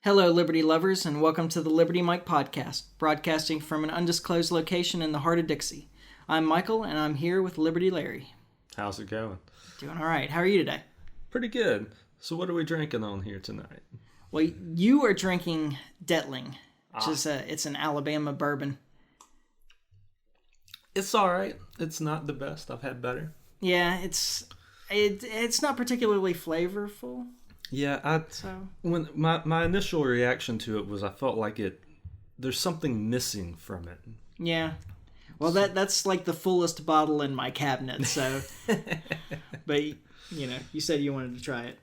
Hello, Liberty lovers, and welcome to the Liberty Mike podcast, broadcasting from an undisclosed location in the heart of Dixie. I'm Michael, and I'm here with Liberty Larry. How's it going? Doing all right. How are you today? Pretty good. So what are we drinking on here tonight? Well, you are drinking Detling, which is it's an Alabama bourbon. It's all right. It's not the best. I've had better. Yeah, it's not particularly flavorful. Yeah, when my initial reaction to it was I felt like there's something missing from it. Yeah. Well, that's like the fullest bottle in my cabinet, so but you said you wanted to try it.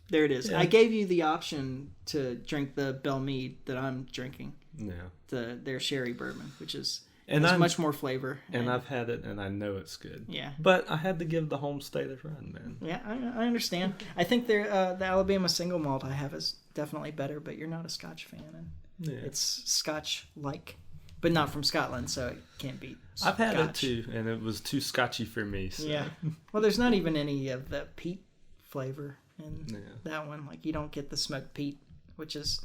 There it is. Yeah. I gave you the option to drink the Belle Meade that I'm drinking. Yeah. Their sherry bourbon, which is much more flavor. And I've had it, and I know it's good. Yeah. But I had to give the home state a run, man. Yeah, I understand. I think the Alabama single malt I have is definitely better, but you're not a Scotch fan. And yeah. It's Scotch-like, but not from Scotland, so it can't be Scotch. I've had it, too, and it was too Scotchy for me. So. Yeah. Well, there's not even any of the peat flavor in that one. Like, you don't get the smoked peat, which is...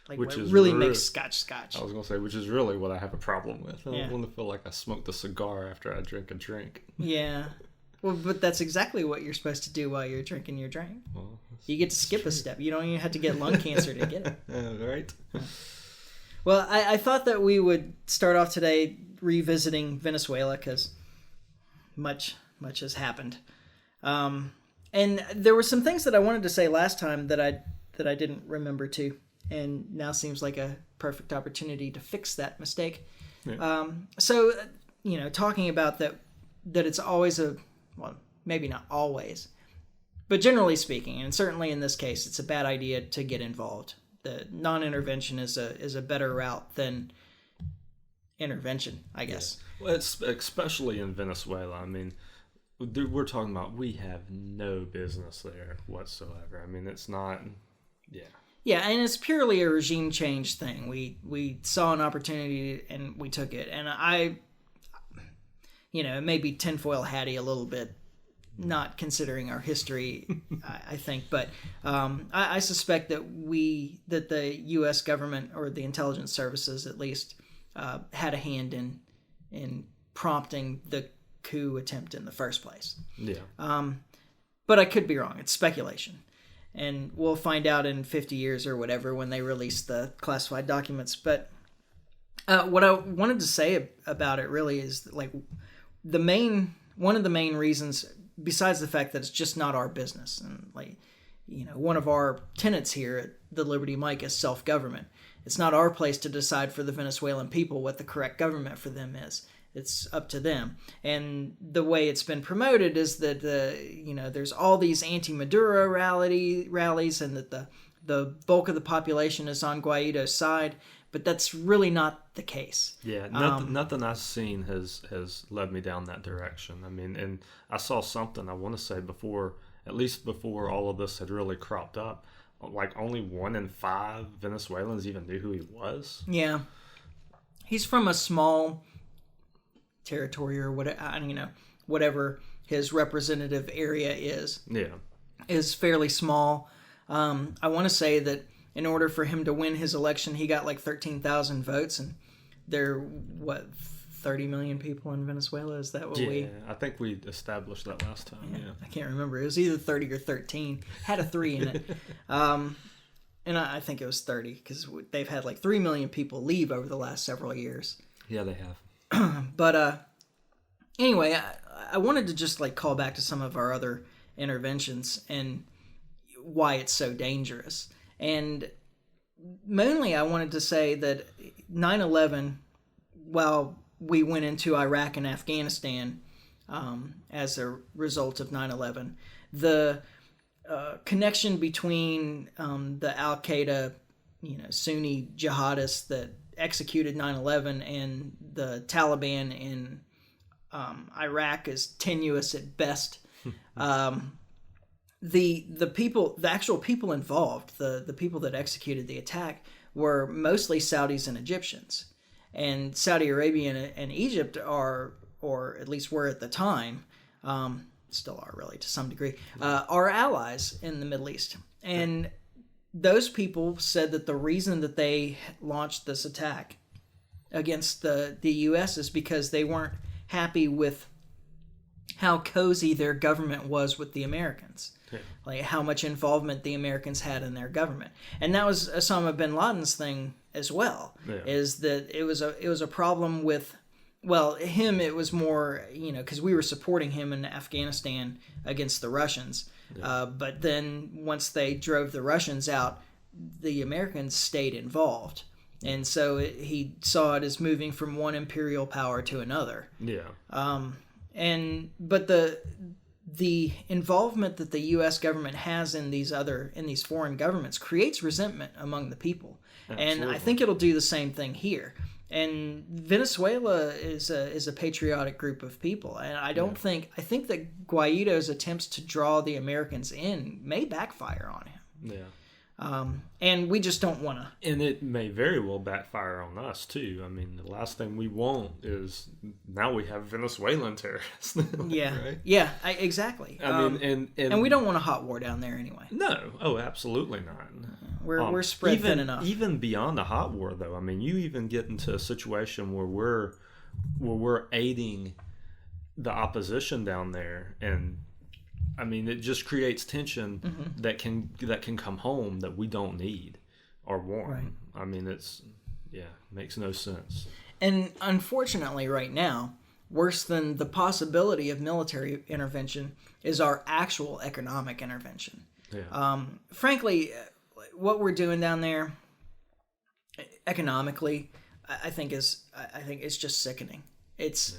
what really makes Scotch. I was going to say, which is really what I have a problem with. I don't want to feel like I smoked a cigar after I drink a drink. Yeah. Well, but that's exactly what you're supposed to do while you're drinking your drink. Well, you get to skip a step. You don't even have to get lung cancer to get it. Right. Well, I thought that we would start off today revisiting Venezuela because much has happened. And there were some things that I wanted to say last time that I didn't remember to. And now seems like a perfect opportunity to fix that mistake. Yeah. So, talking about that it's always maybe not always, but generally speaking, and certainly in this case, it's a bad idea to get involved. The non-intervention is a better route than intervention, I guess. Yeah. Well, it's especially in Venezuela. I mean, we're talking about we have no business there whatsoever. I mean, it's not. Yeah. Yeah, and it's purely a regime change thing. We saw an opportunity and we took it. And it may be tinfoil hatty a little bit, not considering our history, I think. But I suspect that the U.S. government, or the intelligence services at least, had a hand in prompting the coup attempt in the first place. Yeah. But I could be wrong. It's speculation. And we'll find out in 50 years or whatever when they release the classified documents. But what I wanted to say about it really is like one of the main reasons, besides the fact that it's just not our business, and one of our tenets here at the Liberty Mike is self-government. It's not our place to decide for the Venezuelan people what the correct government for them is. It's up to them. And the way it's been promoted is that there's all these anti-Maduro rallies and that the bulk of the population is on Guaido's side, but that's really not the case. Yeah, nothing I've seen has led me down that direction. I mean, and I saw something, I want to say before all of this had really cropped up, like only 1 in 5 Venezuelans even knew who he was. Yeah. He's from a small territory or whatever his representative area is. Yeah, is fairly small. I want to say that in order for him to win his election, he got like 13,000 votes, and there are 30 million people in Venezuela. Is that what we? Yeah, I think we established that last time. Yeah. I can't remember. It was either 30 or 13. Had a 3 in it. And I think it was 30 because they've had like 3 million people leave over the last several years. Yeah, they have. But anyway, I wanted to just call back to some of our other interventions and why it's so dangerous. And mainly I wanted to say that 9/11, while we went into Iraq and Afghanistan as a result of 9/11, the connection between the Al-Qaeda, Sunni jihadists that executed 9/11 and the Taliban in Iraq is tenuous at best. The actual people involved, the people that executed the attack, were mostly Saudis and Egyptians, and Saudi Arabia and Egypt are, or at least were at the time, still are really to some degree, are allies in the Middle East. And those people said that the reason that they launched this attack against the U.S. is because they weren't happy with how cozy their government was with the Americans. Yeah. Like how much involvement the Americans had in their government. And that was Osama bin Laden's thing as well, is that it was a problem with, well, him, it was more, because we were supporting him in Afghanistan against the Russians. But then once they drove the Russians out, the Americans stayed involved. And so he saw it as moving from one imperial power to another. Yeah. But the involvement that the U.S. government has in these foreign governments creates resentment among the people. Absolutely. And I think it'll do the same thing here. And Venezuela is a patriotic group of people, and I think that Guaido's attempts to draw the Americans in may backfire on him. Yeah. And we just don't want to. And it may very well backfire on us too. I mean, the last thing we want is now we have Venezuelan terrorists. Yeah, right? Yeah, exactly. I mean, and we don't want a hot war down there anyway. No, absolutely not. We're spread thin enough. Even beyond the hot war, though, I mean, you even get into a situation where we're aiding the opposition down there, and I mean, it just creates tension that can come home that we don't need or want. Right. I mean, makes no sense. And unfortunately, right now, worse than the possibility of military intervention is our actual economic intervention. Yeah. Frankly, what we're doing down there economically, I think it's just sickening. It's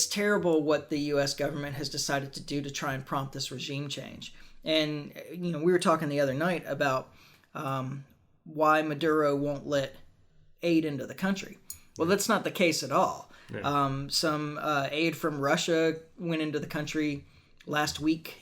terrible what the U.S. government has decided to do to try and prompt this regime change. And, we were talking the other night about why Maduro won't let aid into the country. Well, that's not the case at all. Yeah. Some aid from Russia went into the country last week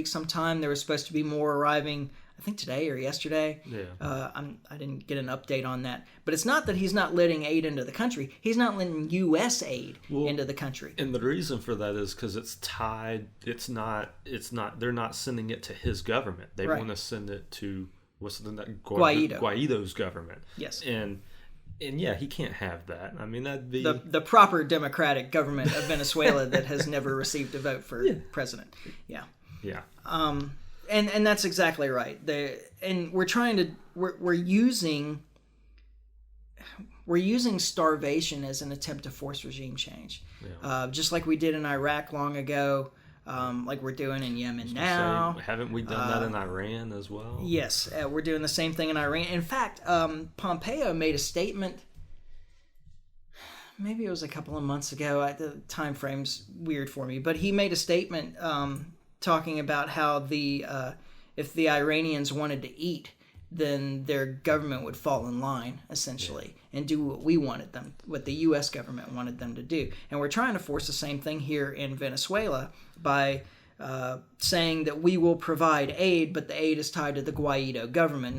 sometime. There was supposed to be more arriving, I think today or yesterday. Yeah. I didn't get an update on that. But it's not that he's not letting aid into the country. He's not letting U.S. aid into the country. And the reason for that is because it's tied. It's not. They're not sending it to his government. They want to send it to Guaido's government. Yes. And yeah, he can't have that. I mean, that'd be the proper democratic government of Venezuela that has never received a vote for president. Yeah. Yeah. And that's exactly right. We're using starvation as an attempt to force regime change, just like we did in Iraq long ago, like we're doing in Yemen now. Haven't we done that in Iran as well? Yes, we're doing the same thing in Iran. In fact, Pompeo made a statement. Maybe it was a couple of months ago. The time frame's weird for me, but he made a statement talking about how if the Iranians wanted to eat, then their government would fall in line, essentially, and do what the U.S. government wanted them to do. And we're trying to force the same thing here in Venezuela by saying that we will provide aid, but the aid is tied to the Guaido government,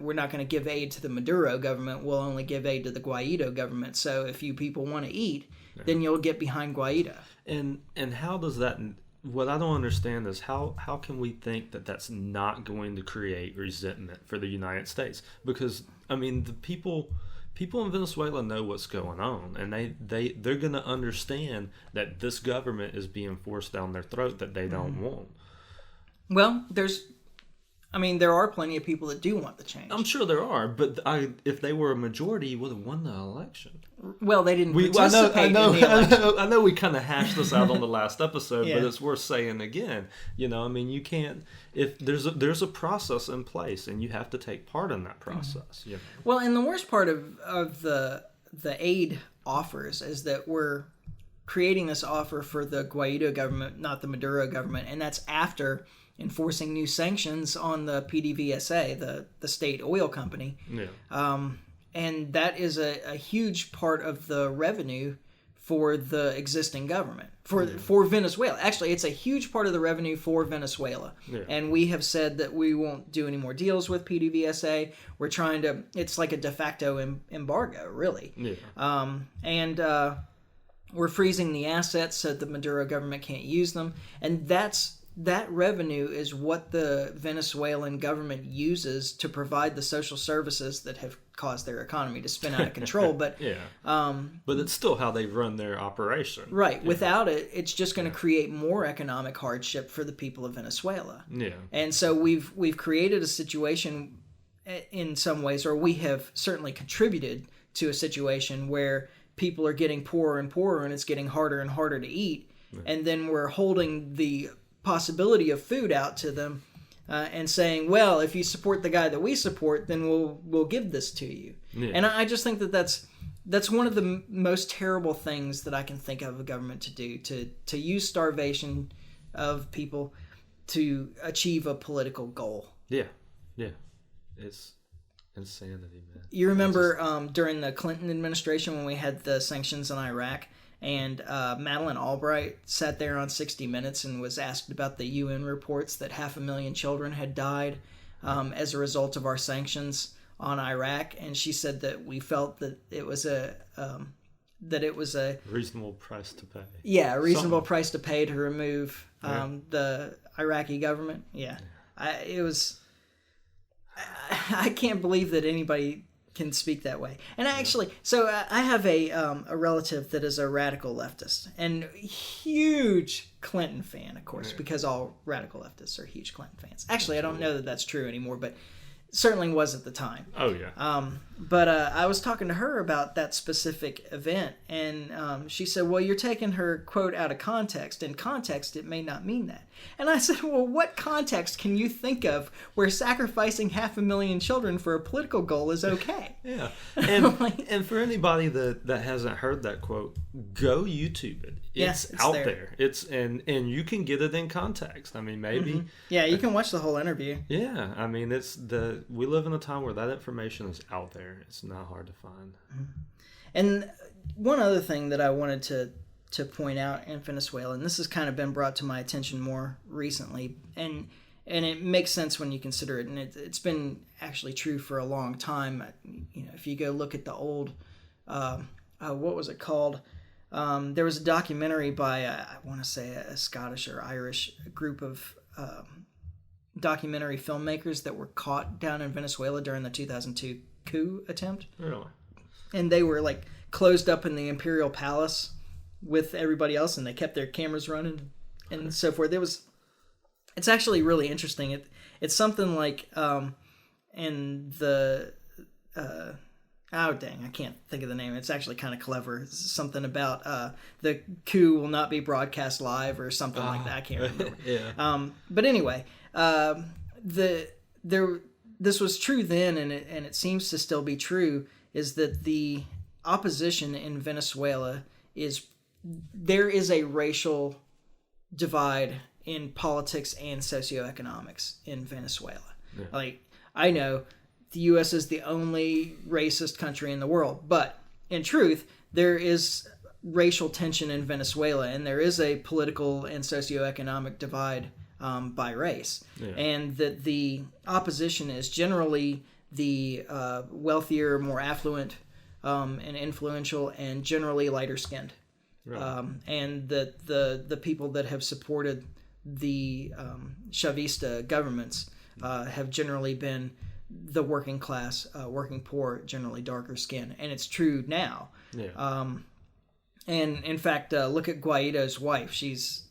we're not going to give aid to the Maduro government, we'll only give aid to the Guaido government. So if you people want to eat, then you'll get behind Guaido. And how does that... What I don't understand is how can we think that that's not going to create resentment for the United States? Because, I mean, the people in Venezuela know what's going on, and they're going to understand that this government is being forced down their throat that they don't want. Well, there are plenty of people that do want the change. I'm sure there are, but if they were a majority, you would have won the election. Well, they didn't participate in the election. I know we kind of hashed this out on the last episode, but it's worth saying again. You can't... If there's a process in place, and you have to take part in that process. Well, and the worst part of the aid offers is that we're creating this offer for the Guaido government, not the Maduro government, and that's after enforcing new sanctions on the PDVSA, the state oil company. Yeah. And that is a huge part of the revenue for the existing government, for Venezuela. Actually, it's a huge part of the revenue for Venezuela. Yeah. And we have said that we won't do any more deals with PDVSA. We're trying to... It's like a de facto embargo, really. Yeah. We're freezing the assets so the Maduro government can't use them. And that's that revenue is what the Venezuelan government uses to provide the social services that have caused their economy to spin out of control. But but it's still how they run their operation. Right. Without it, it's just going to create more economic hardship for the people of Venezuela. Yeah. And so we've created a situation in some ways, or we have certainly contributed to a situation where people are getting poorer and poorer, and it's getting harder and harder to eat. Yeah. And then we're holding the possibility of food out to them and saying, well, if you support the guy that we support, then we'll give this to you. Yeah. And I just think that that's one of the most terrible things that I can think of a government to do, to use starvation of people to achieve a political goal. Yeah. It's insanity, man. You remember during the Clinton administration when we had the sanctions on Iraq, and Madeleine Albright sat there on 60 Minutes and was asked about the UN reports that 500,000 children had died as a result of our sanctions on Iraq, and she said that we felt that it was a reasonable price to pay. Yeah, a reasonable price to pay to remove the Iraqi government. Yeah. I can't believe that anybody can speak that way. And actually, so I have a relative that is a radical leftist and huge Clinton fan, of course, because all radical leftists are huge Clinton fans. Actually, I don't know that that's true anymore, but certainly was at the time. Oh, yeah. But I was talking to her about that specific event, and she said, well, you're taking her quote out of context. In context, it may not mean that. And I said, well, what context can you think of where sacrificing 500,000 children for a political goal is okay? Yeah. And for anybody that hasn't heard that quote, go YouTube it. It's out there. It's and you can get it in context. I mean, maybe. Mm-hmm. Yeah, you can watch the whole interview. Yeah, I mean, we live in a time where that information is out there. It's not hard to find. And one other thing that I wanted to point out in Venezuela, and this has kind of been brought to my attention more recently, and it makes sense when you consider it, and it's been actually true for a long time. You know, if you go look at the old, what was it called? There was a documentary by, I want to say, a Scottish or Irish group of documentary filmmakers that were caught down in Venezuela during the 2002 coup attempt. Really? And they were like closed up in the Imperial Palace with everybody else, and they kept their cameras running and so forth. It's actually really interesting. It's something like in the oh dang, I can't think of the name. It's actually kind of clever. It's something about the coup will not be broadcast live or something like that. I can't remember. Yeah. But anyway, this was true then, and it seems to still be true, is that the opposition in Venezuela there is a racial divide in politics and socioeconomics in Venezuela. Yeah. Like, I know the U.S. is the only racist country in the world, but in truth, there is racial tension in Venezuela, and there is a political and socioeconomic divide by race. Yeah. And that the opposition is generally the wealthier, more affluent, and influential, and generally lighter skinned. Right. And that the people that have supported the Chavista governments have generally been the working class, working poor, generally darker skin. And it's true now. Yeah. And in fact, look at Guaido's wife. She's,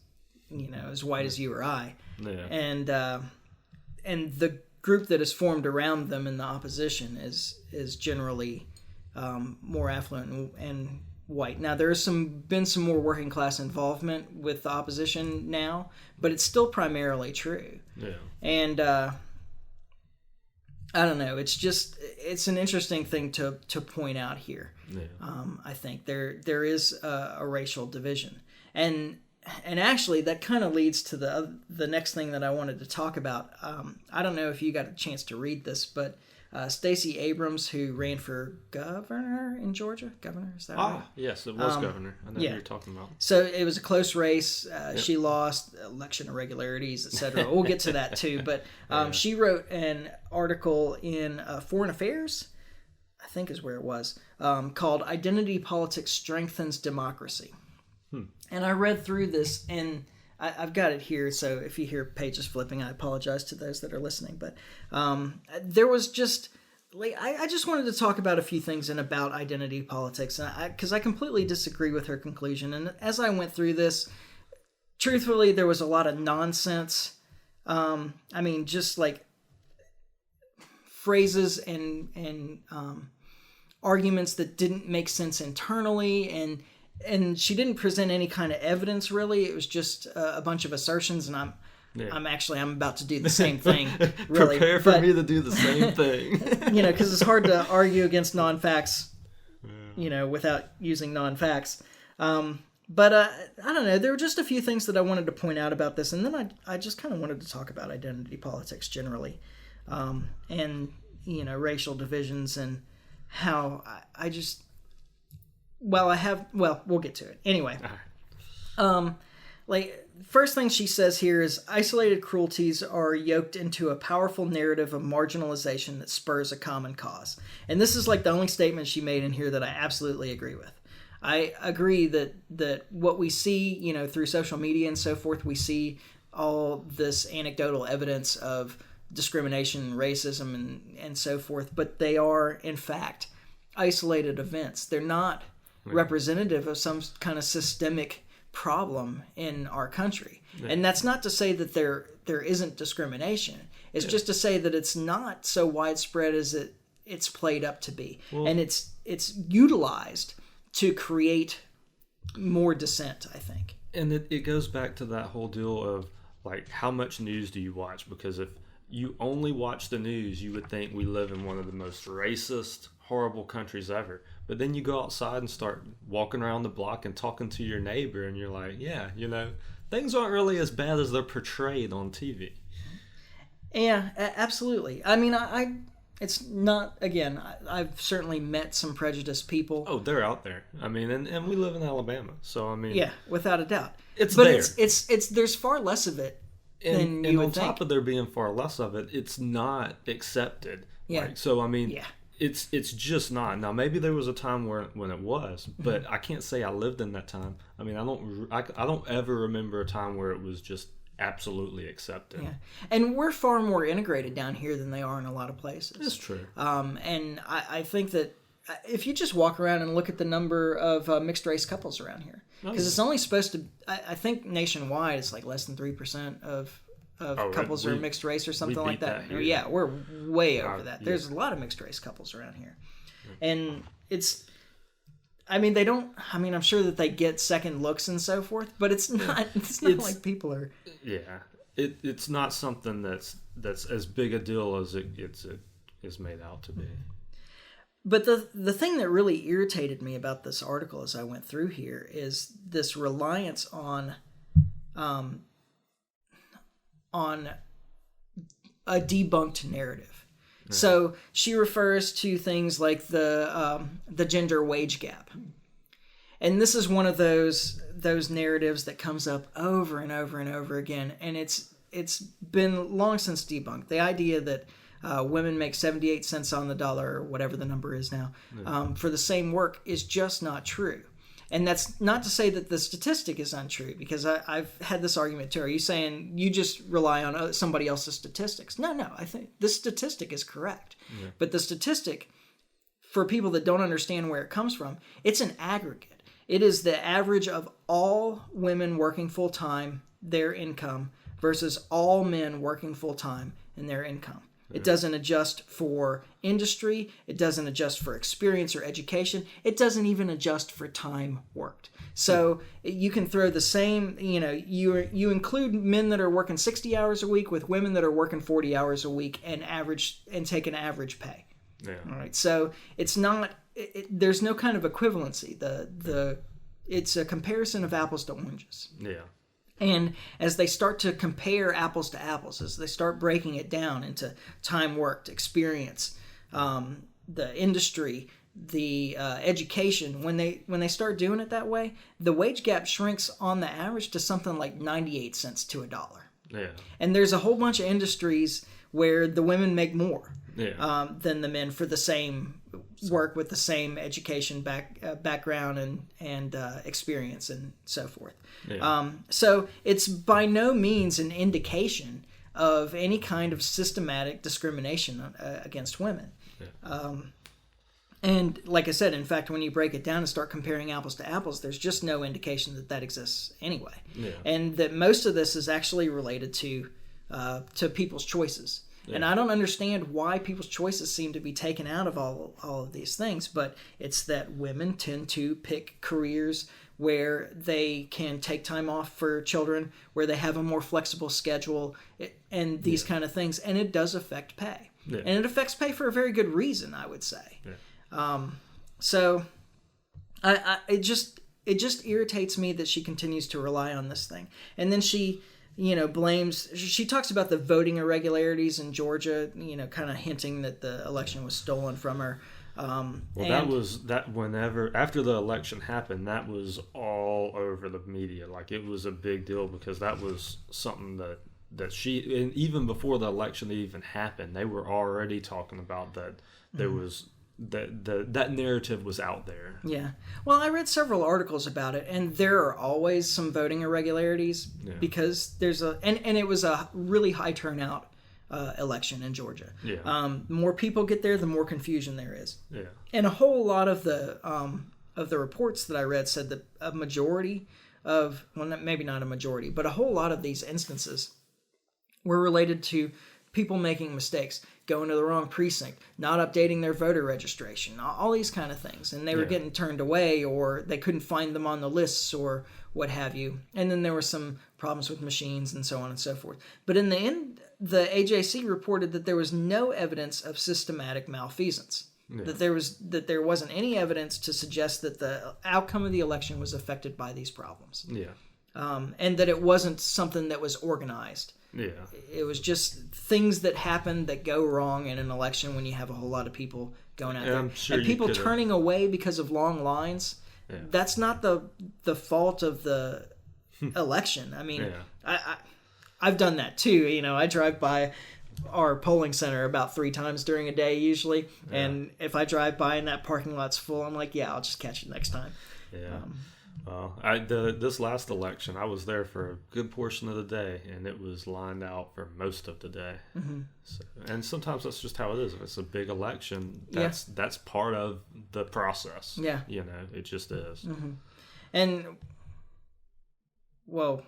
as white as you or I. Yeah. And the group that is formed around them in the opposition is generally more affluent and white. Now, there's been some more working class involvement with the opposition now, but it's still primarily true. Yeah. And I don't know. It's an interesting thing to point out here. Yeah. I think there is a racial division, and actually that kind of leads to the next thing that I wanted to talk about. I don't know if you got a chance to read this, but Stacey Abrams, who ran for governor in Georgia. Governor, is that right? Yes, it was governor. I know who you're talking about. So it was a close race. Yep. She lost, election irregularities, etc. We'll get to that too. But she wrote an article in Foreign Affairs, I think is where it was, called "Identity Politics Strengthens Democracy." And I read through this, and I've got it here, so if you hear pages flipping, I apologize to those that are listening. But there was just... I just wanted to talk about a few things about identity politics, because I completely disagree with her conclusion. And as I went through this, truthfully, there was a lot of nonsense. Just like phrases and arguments that didn't make sense internally, and she didn't present any kind of evidence, really. It was just a bunch of assertions, and I'm about to do the same thing. Really, prepare for me to do the same thing. Because it's hard to argue against non-facts, without using non-facts. But I don't know. There were just a few things that I wanted to point out about this, and then I just kind of wanted to talk about identity politics generally, and racial divisions, and how we'll get to it anyway. First thing she says here is isolated cruelties are yoked into a powerful narrative of marginalization that spurs a common cause. And this is like the only statement she made in here that I absolutely agree with. I agree that what we see, through social media and so forth, we see all this anecdotal evidence of discrimination, racism, and so forth, but they are, in fact, isolated events. They're not representative of some kind of systemic problem in our country. And that's not to say that there isn't discrimination. It's just to say that it's not so widespread as it's played up to be. And it's utilized to create more dissent, I think. And it goes back to that whole deal of, like, how much news do you watch? Because if you only watch the news, you would think we live in one of the most racist, horrible countries ever. But then you go outside and start walking around the block and talking to your neighbor, and you're like, yeah, things aren't really as bad as they're portrayed on TV. Yeah, absolutely. I mean, it's not, again, I've certainly met some prejudiced people. Oh, they're out there. I mean, and we live in Alabama, so I mean... Yeah, without a doubt. It's there's far less of it than you would think. And on top of there being far less of it, it's not accepted. Yeah. Right? So, I mean... Yeah. It's just not. Now, maybe there was a time when it was, but I can't say I lived in that time. I mean, I don't ever remember a time where it was just absolutely accepted. Yeah, and we're far more integrated down here than they are in a lot of places. That's true. And I think that if you just walk around and look at the number of mixed race couples around here, because it's only supposed to, I think nationwide it's like less than 3% of couples are mixed race or something like that. Yeah, we're way over that. There's a lot of mixed race couples around here. And I'm sure that they get second looks and so forth, but it's not like people are... Yeah. It's not something that's as big a deal as it is made out to be. But the thing that really irritated me about this article as I went through here is this reliance on a debunked narrative. Right. So she refers to things like the gender wage gap. And this is one of those narratives that comes up over and over and over again, and it's been long since debunked. The idea that women make 78 cents on the dollar, or whatever the number is now, for the same work is just not true. And that's not to say that the statistic is untrue, because I've had this argument too. Are you saying you just rely on somebody else's statistics? No, I think this statistic is correct. Yeah. But the statistic, for people that don't understand where it comes from, it's an aggregate. It is the average of all women working full-time, their income, versus all men working full-time and their income. It doesn't adjust for industry. It doesn't adjust for experience or education. It doesn't even adjust for time worked. So you can throw the same, you include men that are working 60 hours a week with women that are working 40 hours a week and take an average pay. Yeah. All right. So it's not, there's no kind of equivalency. It's a comparison of apples to oranges. Yeah. And as they start to compare apples to apples, as they start breaking it down into time worked, experience, the industry, the education, when they start doing it that way, the wage gap shrinks on the average to something like 98 cents to $1. Yeah. And there's a whole bunch of industries where the women make more than the men for the same work with the same education background and experience and so forth. Yeah. So it's by no means an indication of any kind of systematic discrimination against women. Yeah. And like I said, in fact, when you break it down and start comparing apples to apples, there's just no indication that that exists anyway. Yeah. And that most of this is actually related to people's choices. Yeah. And I don't understand why people's choices seem to be taken out of all of these things, but it's that women tend to pick careers where they can take time off for children, where they have a more flexible schedule, and these kind of things. And it does affect pay. Yeah. And it affects pay for a very good reason, I would say. Yeah. So it just irritates me that she continues to rely on this thing. And then she, she talks about the voting irregularities in Georgia, kind of hinting that the election was stolen from her. Whenever after the election happened, that was all over the media. Like, it was a big deal because that was something that she, and even before the election even happened, they were already talking about that there was that narrative was out there. Yeah. Well, I read several articles about it, and there are always some voting irregularities because there's and it was a really high turnout election in Georgia. Yeah. More people get there, the more confusion there is. Yeah. And a whole lot of the reports that I read said that a majority of, well, maybe not a majority, but a whole lot of these instances were related to people making mistakes, going to the wrong precinct, not updating their voter registration, all these kind of things. And they were getting turned away, or they couldn't find them on the lists or what have you. And then there were some problems with machines and so on and so forth. But in the end, the AJC reported that there was no evidence of systematic malfeasance. Yeah. That there wasn't any evidence to suggest that the outcome of the election was affected by these problems. Yeah. And that it wasn't something that was organized. Yeah. It was just things that happen that go wrong in an election when you have a whole lot of people going out there. And people turning away because of long lines. Yeah. That's not the fault of the election. I mean, I've done that too. I drive by our polling center about 3 times during a day usually. Yeah. And if I drive by and that parking lot's full, I'm like, I'll just catch it next time. Yeah. This last election, I was there for a good portion of the day, and it was lined out for most of the day. Mm-hmm. So, and sometimes that's just how it is. If it's a big election, that's part of the process. Yeah. It just is. Mm-hmm. And, well,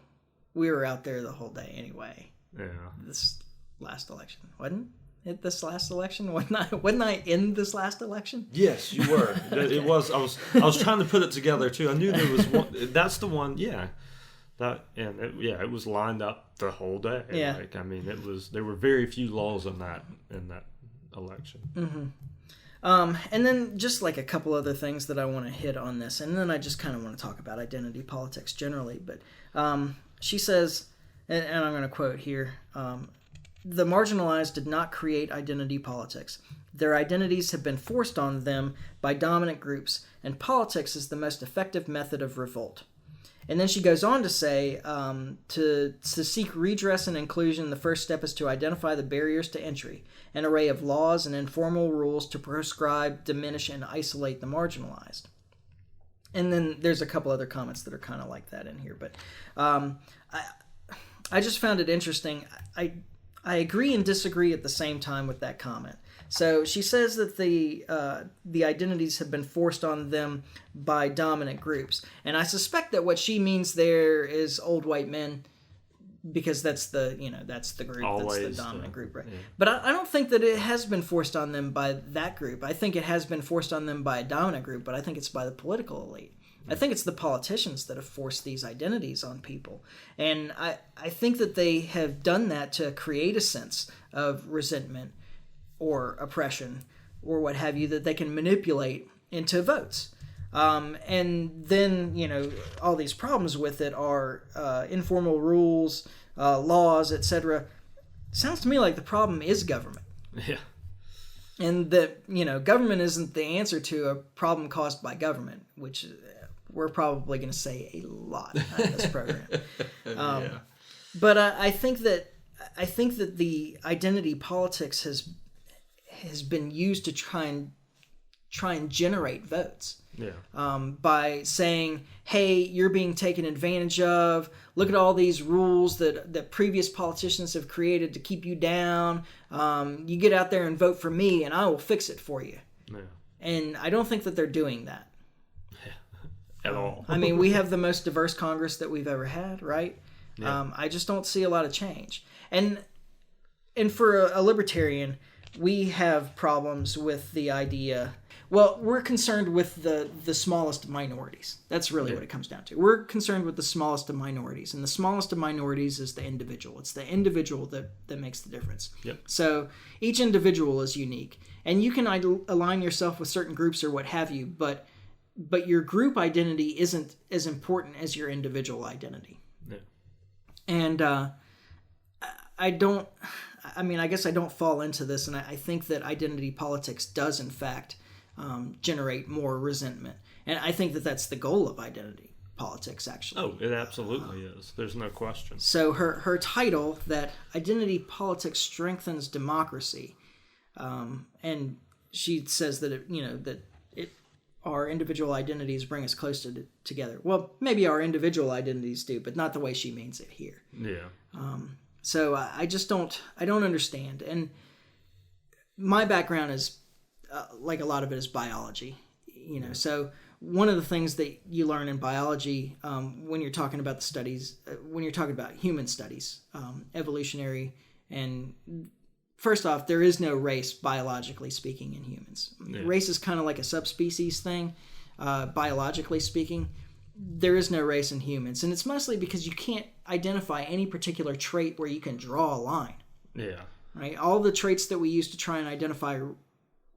we were out there the whole day anyway. Yeah. This last election, wasn't it? This last election, wasn't I in this last election? Yes, you were. Okay. It was. I was trying to put it together too. I knew there was one. That's the one. Yeah. It was lined up the whole day. Yeah. There were very few laws in that election. Mm-hmm. And then just like a couple other things that I want to hit on this, and then I just kind of want to talk about identity politics generally. But she says, and I'm going to quote here. The marginalized did not create identity politics. Their identities have been forced on them by dominant groups, and politics is the most effective method of revolt. And then she goes on to say, to seek redress and inclusion, the first step is to identify the barriers to entry, an array of laws and informal rules to proscribe, diminish, and isolate the marginalized. And then there's a couple other comments that are kind of like that in here. But I just found it interesting. I agree and disagree at the same time with that comment. So she says that the identities have been forced on them by dominant groups, and I suspect that what she means there is old white men, because that's the group. Always, that's the dominant group, right? Yeah. But I don't think that it has been forced on them by that group. I think it has been forced on them by a dominant group, but I think it's by the political elite. I think it's the politicians that have forced these identities on people. And I think that they have done that to create a sense of resentment or oppression or what have you that they can manipulate into votes. And then, all these problems with it are informal rules, laws, etc. Sounds to me like the problem is government. Yeah. And that, government isn't the answer to a problem caused by government, which we're probably going to say a lot on this program. But I think that the identity politics has been used to try and try and generate votes. Yeah. By saying, hey, you're being taken advantage of. Look at all these rules that previous politicians have created to keep you down. You get out there and vote for me, and I will fix it for you. Yeah. And I don't think that they're doing that. At all. I mean, we have the most diverse Congress that we've ever had, right? Yeah. I just don't see a lot of change. And for a libertarian, we have problems with the idea. Well, we're concerned with the smallest minorities. That's really what it comes down to. We're concerned with the smallest of minorities. And the smallest of minorities is the individual. It's the individual that makes the difference. Yep. So each individual is unique. And you can align yourself with certain groups or what have you, but your group identity isn't as important as your individual identity. Yeah. And I guess I don't fall into this, and I think that identity politics does, in fact, generate more resentment. And I think that that's the goal of identity politics, actually. Oh, it absolutely is. There's no question. So her title, that identity politics strengthens democracy, and she says that our individual identities bring us closer together. Well, maybe our individual identities do, but not the way she means it here. Yeah. So I don't understand. And my background is, like a lot of it is biology, so one of the things that you learn in biology when you're talking about the studies, when you're talking about human studies, evolutionary, and first off, there is no race biologically speaking in humans. Yeah. Race is kind of like a subspecies thing, biologically speaking. There is no race in humans, and it's mostly because you can't identify any particular trait where you can draw a line. Yeah. Right? All the traits that we use to try and identify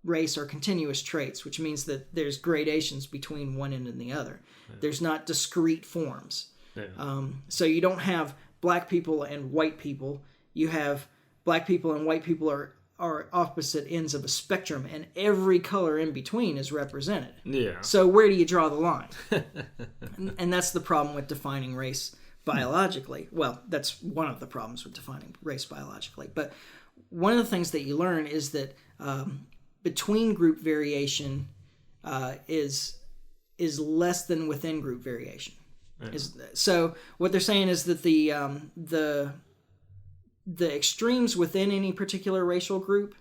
race are continuous traits, which means that there's gradations between one end and the other. Yeah. There's not discrete forms. Yeah. So you don't have black people and white people. You have black people and white people are opposite ends of a spectrum, and every color in between is represented. Yeah. So where do you draw the line? and that's the problem with defining race biologically. Well, that's one of the problems with defining race biologically. But one of the things that you learn is that between group variation is less than within group variation. Yeah. So what they're saying is that the extremes within any particular racial group,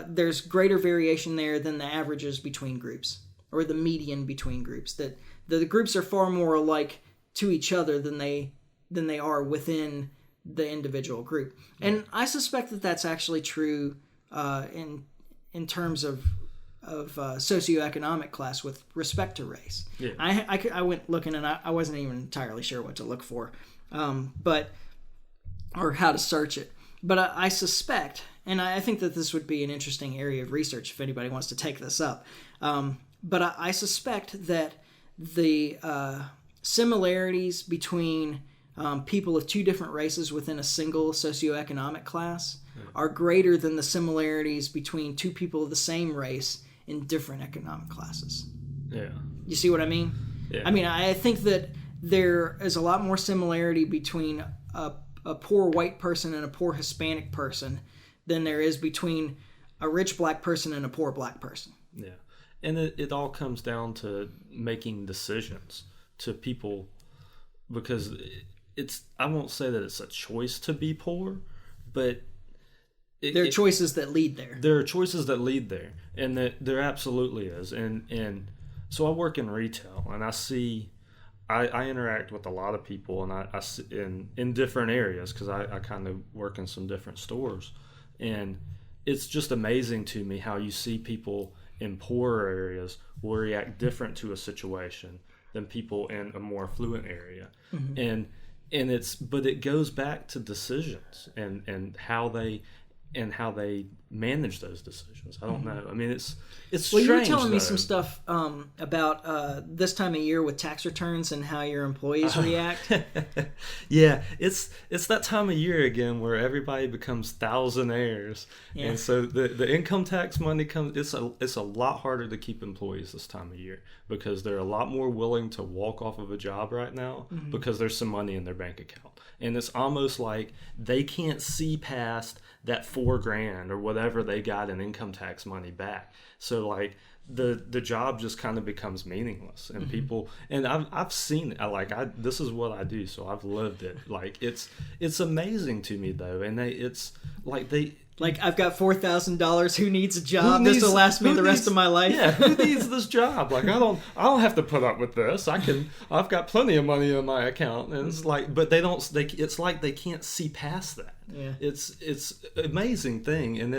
there's greater variation there than the averages between groups, or the median between groups. That the groups are far more alike to each other than they are within the individual group. Yeah. And I suspect that that's actually true in terms of socioeconomic class with respect to race. Yeah. I went looking, and I wasn't even entirely sure what to look for, or how to search it. But I suspect, and I think that this would be an interesting area of research if anybody wants to take this up, but I suspect that the similarities between people of two different races within a single socioeconomic class are greater than the similarities between two people of the same race in different economic classes. Yeah. You see what I mean? Yeah. I mean, I think that there is a lot more similarity between a poor white person and a poor Hispanic person than there is between a rich black person and a poor black person. Yeah. And it all comes down to making decisions to people, because I won't say that it's a choice to be poor, but there are choices that lead there. There are choices that lead there, and that there absolutely is. And so I work in retail, and I interact with a lot of people, and I in different areas, because I kind of work in some different stores, and it's just amazing to me how you see people in poorer areas will react different to a situation than people in a more affluent area. Mm-hmm. But it goes back to decisions and how they manage those decisions. I don't know. I mean, it's strange. You were telling me some stuff about this time of year with tax returns and how your employees react. Yeah, it's that time of year again where everybody becomes thousandaires, and so the income tax money comes. It's a lot harder to keep employees this time of year because they're a lot more willing to walk off of a job right now because there's some money in their bank account, and it's almost like they can't see past that $4,000 or whatever they got in income tax money back. So like the job just kind of becomes meaningless, and people, and I've seen it. This is what I do, so I've lived it. Like it's amazing to me though, and like I've got $4,000. Who needs a job? This will last me the rest of my life. Yeah, who needs this job? Like I don't have to put up with this. I've got plenty of money in my account, and it's like, but it's like they can't see past that. Yeah, it's amazing thing, and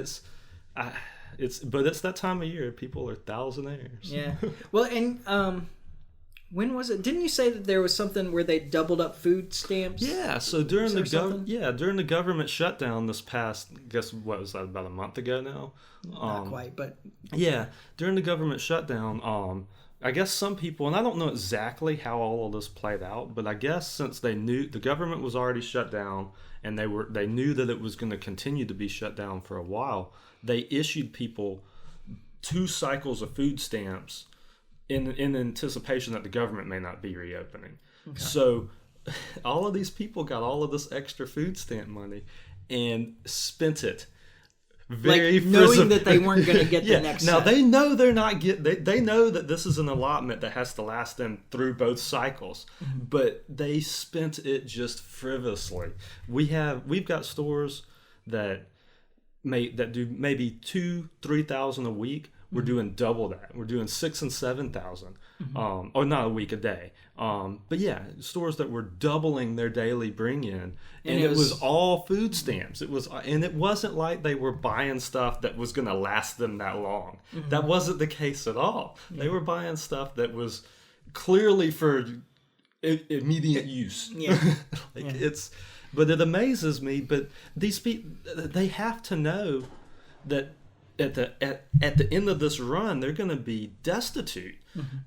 but it's that time of year. People are thousandaires. Yeah. Well, and when was it? Didn't you say that there was something where they doubled up food stamps? Yeah. So during the government shutdown this past, guess what was that, about a month ago now? Not quite, but yeah, during the government shutdown, I guess some people, and I don't know exactly how all of this played out, but I guess since they knew the government was already shut down and they knew that it was going to continue to be shut down for a while, they issued people 2 cycles of food stamps in anticipation that the government may not be reopening. Okay. So all of these people got all of this extra food stamp money and spent it very knowing that they weren't going to get the next now set. They know they're not they know that this is an allotment that has to last them through both cycles, but they spent it just frivolously. We've got stores that do maybe 2,000-3,000 a week. We're doing double that. We're doing 6,000 and 7,000, or not a week, a day. But yeah, stores that were doubling their daily bring in, and it was all food stamps. And it wasn't like they were buying stuff that was going to last them that long. That wasn't the case at all. They were buying stuff that was clearly for immediate use. Yeah, but it amazes me. But these people, they have to know that at the end of this run they're going to be destitute,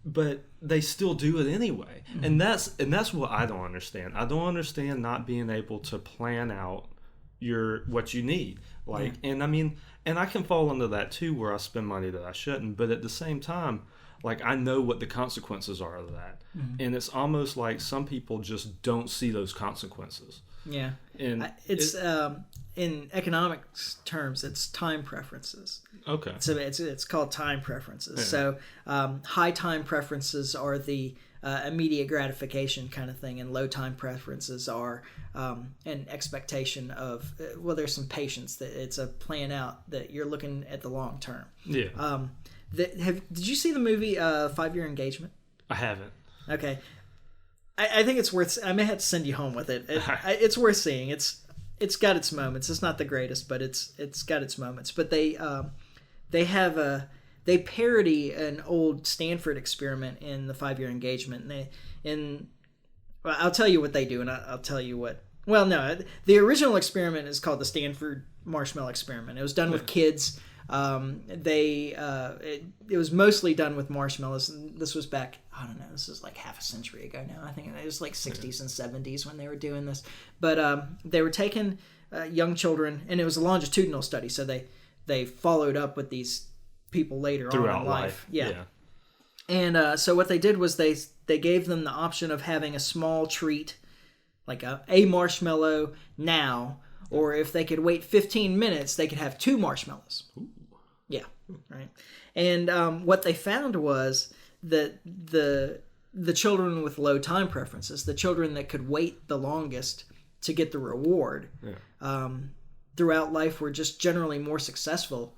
but they still do it anyway. And that's what I don't understand. I don't understand not being able to plan out what you need. And I mean, and I can fall into that too, where I spend money that I shouldn't, but at the same time, like, I know what the consequences are of that. And it's almost like some people just don't see those consequences. Yeah. And it's in economics terms, it's time preferences. Okay. So it's called time preferences. Yeah. So high time preferences are the immediate gratification kind of thing, and low time preferences are an expectation of there's some patience, that it's a plan out, that you're looking at the long term. Yeah. Did you see the movie 5 Year Engagement? I haven't. Okay. I think it's worth. I may have to send you home with it. It's worth seeing. It's got its moments. It's not the greatest, but it's got its moments. But they parody an old Stanford experiment in the 5 Year Engagement. I'll tell you what they do, and I'll tell you what. Well, no, the original experiment is called the Stanford Marshmallow Experiment. It was done with kids. It was mostly done with marshmallows. This was back, I don't know, this is like half a century ago now. I think it was like 60s and 70s when they were doing this. But they were taking young children, and it was a longitudinal study, so they followed up with these people later throughout on in life. Yeah. And so what they did was they gave them the option of having a small treat, like a marshmallow now, or if they could wait 15 minutes, they could have 2 marshmallows. Ooh. Yeah, right. And what they found was that the children with low time preferences, the children that could wait the longest to get the reward, throughout life were just generally more successful.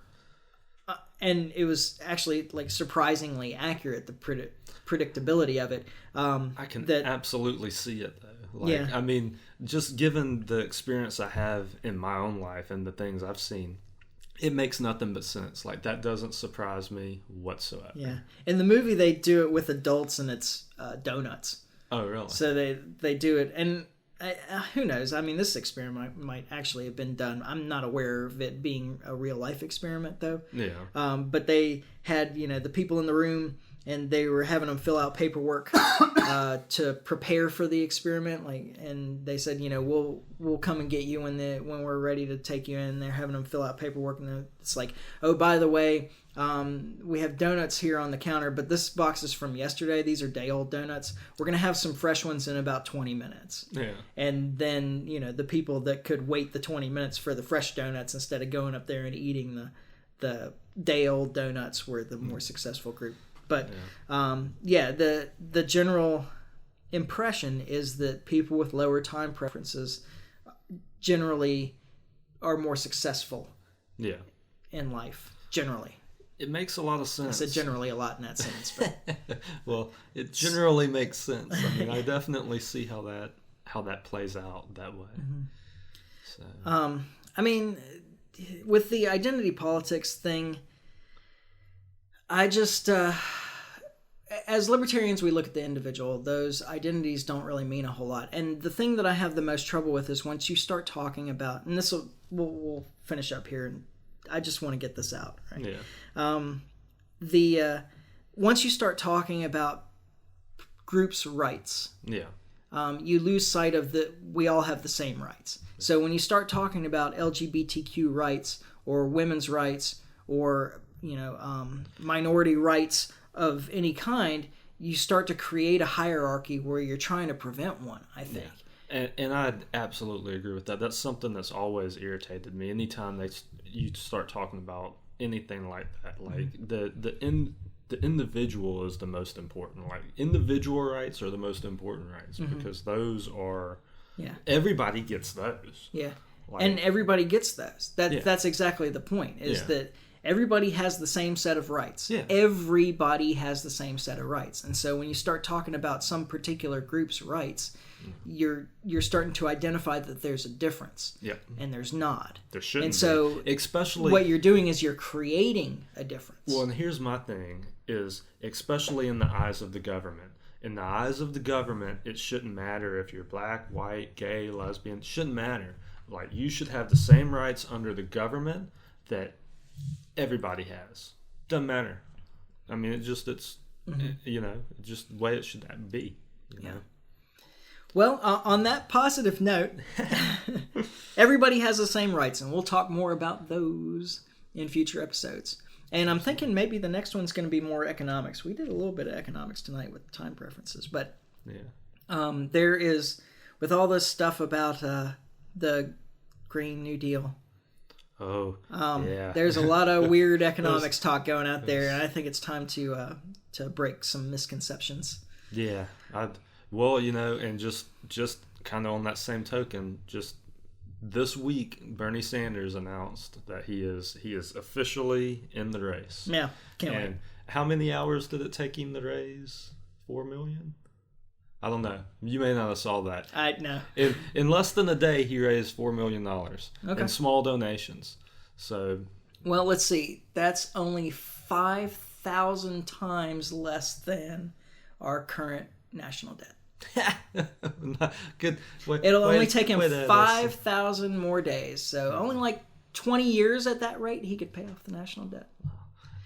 And it was actually like surprisingly accurate, the predictability of it. I can absolutely see it though. I mean, just given the experience I have in my own life and the things I've seen, it makes nothing but sense. Like, that doesn't surprise me whatsoever. Yeah. In the movie, they do it with adults, and it's donuts. Oh, really? So they do it, and who knows? I mean, this experiment might actually have been done. I'm not aware of it being a real life experiment, though. Yeah. But they had, the people in the room, and they were having them fill out paperwork to prepare for the experiment. And they said, we'll come and get you when we're ready to take you in. They're having them fill out paperwork, and it's like, oh, by the way, we have donuts here on the counter, but this box is from yesterday. These are day-old donuts. We're going to have some fresh ones in about 20 minutes. Yeah. And then, the people that could wait the 20 minutes for the fresh donuts instead of going up there and eating the day-old donuts were the more successful group. But the general impression is that people with lower time preferences generally are more successful in life, generally. It makes a lot of sense. I said generally a lot in that sentence. But. Well, it generally makes sense. I mean, I definitely see how that plays out that way. Mm-hmm. So. I mean, with the identity politics thing, I just, as libertarians, we look at the individual. Those identities don't really mean a whole lot. And the thing that I have the most trouble with is once you start talking about, and this we'll finish up here, and I just want to get this out. Right? Yeah. Once you start talking about groups' rights, you lose sight of we all have the same rights. So when you start talking about LGBTQ rights or women's rights or minority rights of any kind, you start to create a hierarchy where you're trying to prevent one, I think. Yeah. And I absolutely agree with that. That's something that's always irritated me. Anytime you start talking about anything like that, like the individual is the most important. Like individual rights are the most important rights because those are everybody gets those. Yeah. And everybody gets those. That's exactly the point, is that everybody has the same set of rights. Yeah. Everybody has the same set of rights. And so when you start talking about some particular group's rights, you're starting to identify that there's a difference. Yep. And there's not. There shouldn't and so be. Especially what you're doing is you're creating a difference. Well, and here's my thing is, especially in the eyes of the government. In the eyes of the government, it shouldn't matter if you're black, white, gay, lesbian. It shouldn't matter. Like, you should have the same rights under the government that everybody has. Doesn't matter. I mean, it's just the way it should be. You know? Well, on that positive note, everybody has the same rights, and we'll talk more about those in future episodes. And I'm thinking maybe the next one's going to be more economics. We did a little bit of economics tonight with time preferences, but there is, with all this stuff about the Green New Deal. There's a lot of weird economics talk going out there, and I think it's time to break some misconceptions. Yeah, and just kind of on that same token, just this week, Bernie Sanders announced that he is officially in the race. Yeah, can't wait. And how many hours did it take him to raise 4 million? I don't know. You may not have saw that. I know. In less than a day, he raised $4 million in small donations. So, well, let's see. That's only 5,000 times less than our current national debt. Good. It'll only take him 5,000 more days. So only like 20 years at that rate, he could pay off the national debt.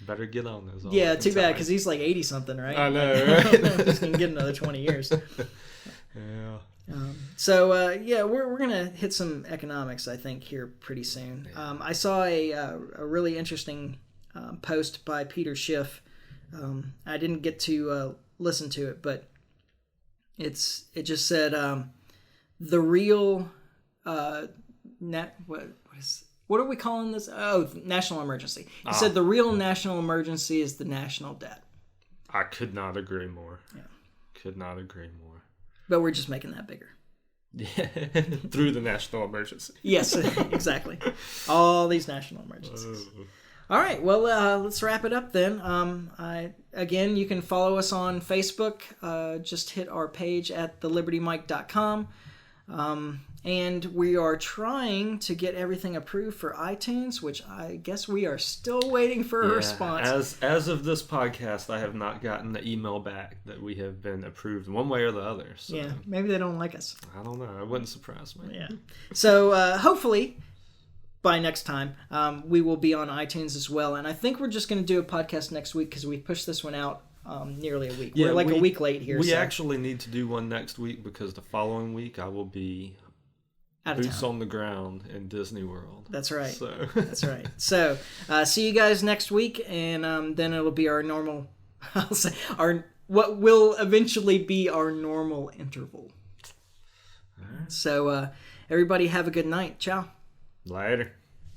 Better get on those. Yeah, too bad, because he's like 80 something, right? I know, right? He's gonna get another 20 years. Yeah. We're gonna hit some economics, I think, here pretty soon. I saw a really interesting post by Peter Schiff. I didn't get to listen to it, but it just said the real what are we calling this? Oh, national emergency. He said the real national emergency is the national debt. I could not agree more. Yeah. Could not agree more. But we're just making that bigger. Yeah, through the national emergency. Yes, exactly. All these national emergencies. All right, well, let's wrap it up then. Again, you can follow us on Facebook. Just hit our page at thelibertymike.com. And we are trying to get everything approved for iTunes, which I guess we are still waiting for a response. As of this podcast, I have not gotten the email back that we have been approved one way or the other. So. Yeah, maybe they don't like us. I don't know. It wouldn't surprise me. Yeah. So hopefully by next time, we will be on iTunes as well. And I think we're just going to do a podcast next week because we pushed this one out nearly a week. Yeah, we're a week late here. We actually need to do one next week because the following week I will be boots on the ground in Disney World. That's right. So. That's right. So see you guys next week, and then it'll be our normal. I'll say what will eventually be our normal interval. All right. So everybody have a good night. Ciao. Later.